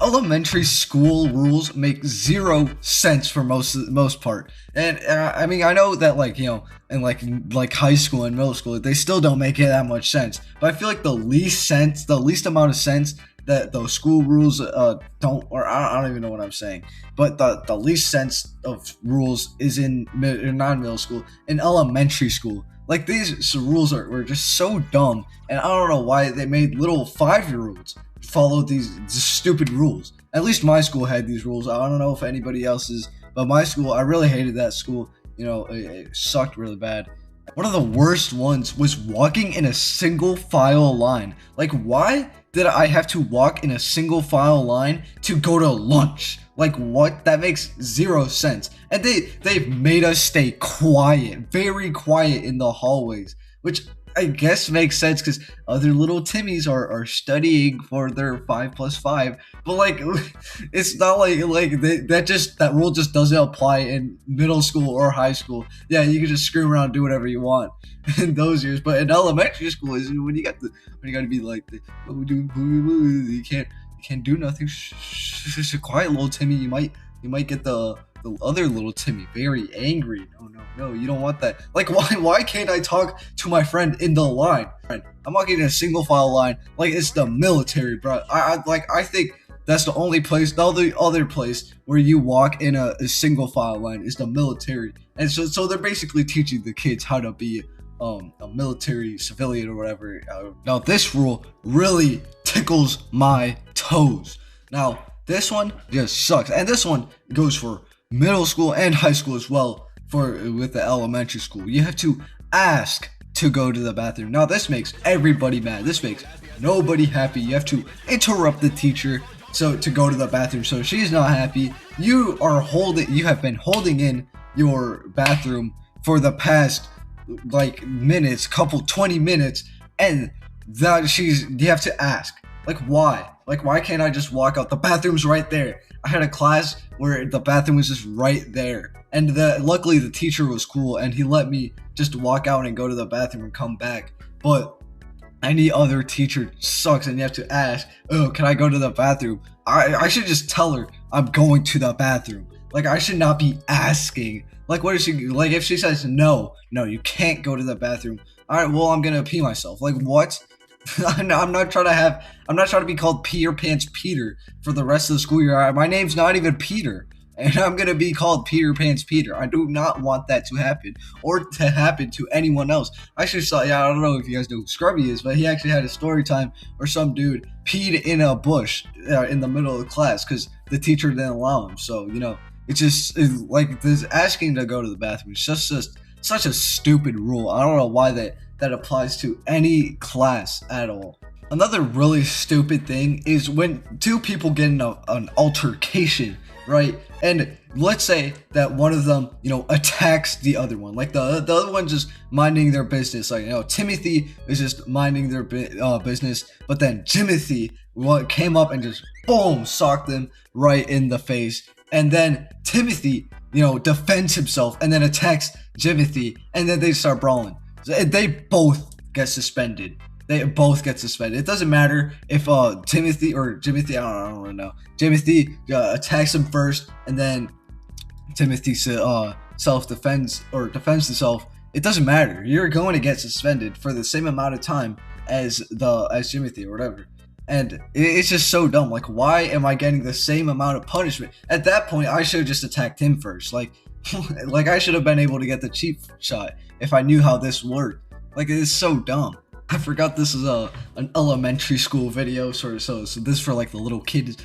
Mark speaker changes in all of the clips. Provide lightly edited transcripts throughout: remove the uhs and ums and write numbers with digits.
Speaker 1: elementary school rules make zero sense for most part. And I mean, I know that, like, in like high school and middle school, they still don't make it that much sense. But I feel like the least amount of sense that those school rules don't, or I don't even know what I'm saying, but the least sense of rules is in non-middle school, in elementary school. Like, these rules were just so dumb, and I don't know why they made little 5-year-olds follow these stupid rules. At least my school had these rules. I don't know if anybody else's, but my school, I really hated that school. It sucked really bad. One of the worst ones was walking in a single file line. Like, why did I have to walk in a single file line to go to lunch? Like, what? That makes zero sense. And they've made us stay quiet, very quiet in the hallways, which I guess makes sense because other little Timmies are studying for their 5+5. But, like, it's not like that rule just doesn't apply in middle school or high school. Yeah, you can just scream around, do whatever you want in those years. But in elementary school is when you got to be like, you can't do nothing. Shh, quiet, little Timmy. You might get the other little Timmy very angry. No, you don't want that. Like, why can't I talk to my friend in the line? I'm walking in a single file line like it's the military, bro. I think that's the only place. The only other place where you walk in a single file line is the military, and so they're basically teaching the kids how to be a military civilian or whatever. Now this rule really tickles my toes. Now this one just sucks, and this one goes for middle school and high school as well. With the elementary school, you have to ask to go to the bathroom. Now this makes everybody mad. This makes nobody happy. You have to interrupt the teacher to go to the bathroom, so she's not happy. You have been holding in your bathroom for the past minutes, 20 minutes, and you have to ask. Like, why? Like, why can't I just walk out? The bathroom's right there. I had a class where the bathroom was just right there. And luckily the teacher was cool and he let me just walk out and go to the bathroom and come back. But any other teacher sucks and you have to ask, oh, can I go to the bathroom? I should just tell her I'm going to the bathroom. Like, I should not be asking. Like, what is she, like, if she says no, you can't go to the bathroom. All right, well, I'm going to pee myself. Like, what? I'm not trying to be called Pee Your Pants Peter for the rest of the school year. My name's not even Peter, and I'm gonna be called Pee Your Pants Peter. I do not want that to happen, or to happen to anyone else. I don't know if you guys know who Scrubby is, but he actually had a story time where some dude peed in a bush in the middle of the class because the teacher didn't allow him. So it's like this asking to go to the bathroom. It's just such a stupid rule. I don't know why that applies to any class at all. Another really stupid thing is when two people get in an altercation, right? And let's say that one of them, attacks the other one. Like the other one just minding their business. Like, Timothy is just minding their business, but then Jimothy came up and just boom, socked them right in the face. And then Timothy, defends himself and then attacks Jimothy, and then they start brawling. They both get suspended. It doesn't matter if Timothy or Jimothy, I don't really know. Jimothy attacks him first, and then Timothy self-defends or defends himself. It doesn't matter. You're going to get suspended for the same amount of time as Jimothy or whatever. And it's just so dumb. Like, why am I getting the same amount of punishment? At that point, I should have just attacked him first. Like I should have been able to get the cheap shot if I knew how this worked. Like, it's so dumb. I forgot this is an elementary school video, so this is for like the little kiddies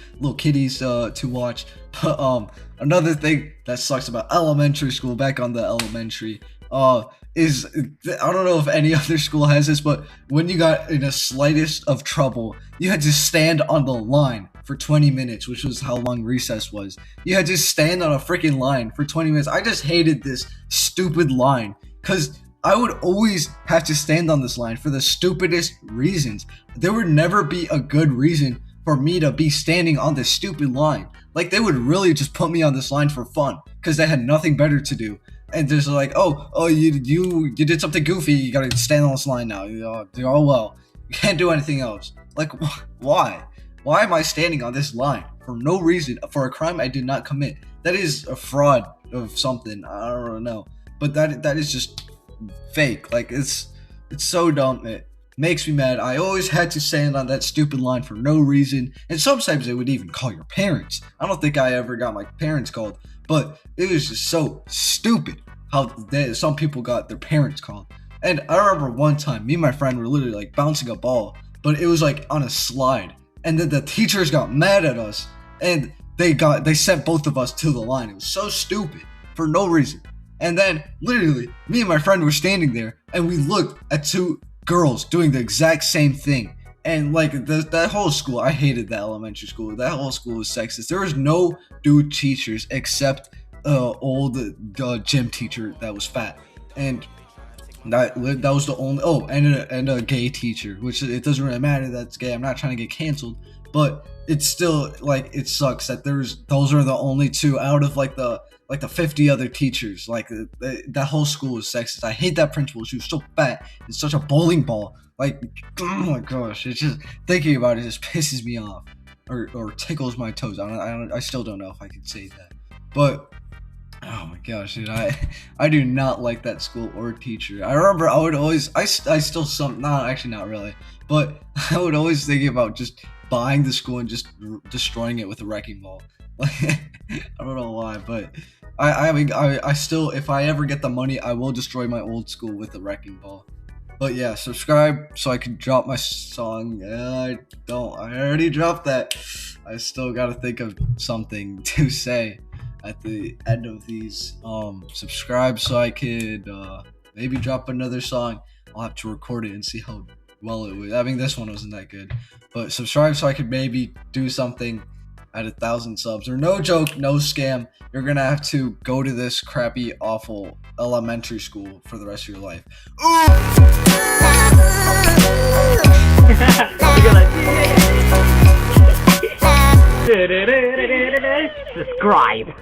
Speaker 1: to watch. But another thing that sucks about elementary school, back on the elementary, is I don't know if any other school has this, but when you got in the slightest of trouble, you had to stand on the line for 20 minutes, which was how long recess was. You had to stand on a freaking line for 20 minutes. I just hated this stupid line because I would always have to stand on this line for the stupidest reasons. There would never be a good reason for me to be standing on this stupid line. Like, they would really just put me on this line for fun because they had nothing better to do. And there's like, oh, you did something goofy. You gotta stand on this line now. Well. You can't do anything else. Like, why? Why am I standing on this line? for no reason for a crime I did not commit. That is a fraud of something. I don't know, but that is just fake. Like it's so dumb. It makes me mad. I always had to stand on that stupid line for no reason, and sometimes they would even call your parents. I don't think I ever got my parents called, but it was just so stupid how some people got their parents called. And I remember one time, me and my friend were literally like bouncing a ball, but it was like on a slide. And then the teachers got mad at us, and they sent both of us to the line. It was so stupid for no reason. And then literally, me and my friend were standing there, and we looked at two girls doing the exact same thing. And like that whole school, I hated that elementary school. That whole school was sexist. There was no dude teachers except old gym teacher that was fat, and that was the only. Oh, and a gay teacher, which it doesn't really matter that's gay. I'm not trying to get canceled, but it's still like it sucks that those are the only two out of like the 50 other teachers. Like that whole school is sexist. I hate that principal. She was so fat and such a bowling ball. Like, oh my gosh, it's just thinking about it just pisses me off or tickles my toes. I still don't know if I can say that, but oh my gosh, dude, I do not like that school or teacher. I remember I would always I still not really, but I would always think about just buying the school and just destroying it with a wrecking ball. Like I don't know why, but I mean I still, if I ever get the money, I will destroy my old school with a wrecking ball. But yeah, subscribe so I can drop my song. Yeah, I already dropped that. I still gotta think of something to say at the end of these. Subscribe so I could maybe drop another song. I'll have to record it and see how well it was. I mean, this one wasn't that good, but subscribe so I could maybe do something at 1,000 subs. Or no joke, no scam, you're gonna have to go to this crappy, awful elementary school for the rest of your life.
Speaker 2: Subscribe.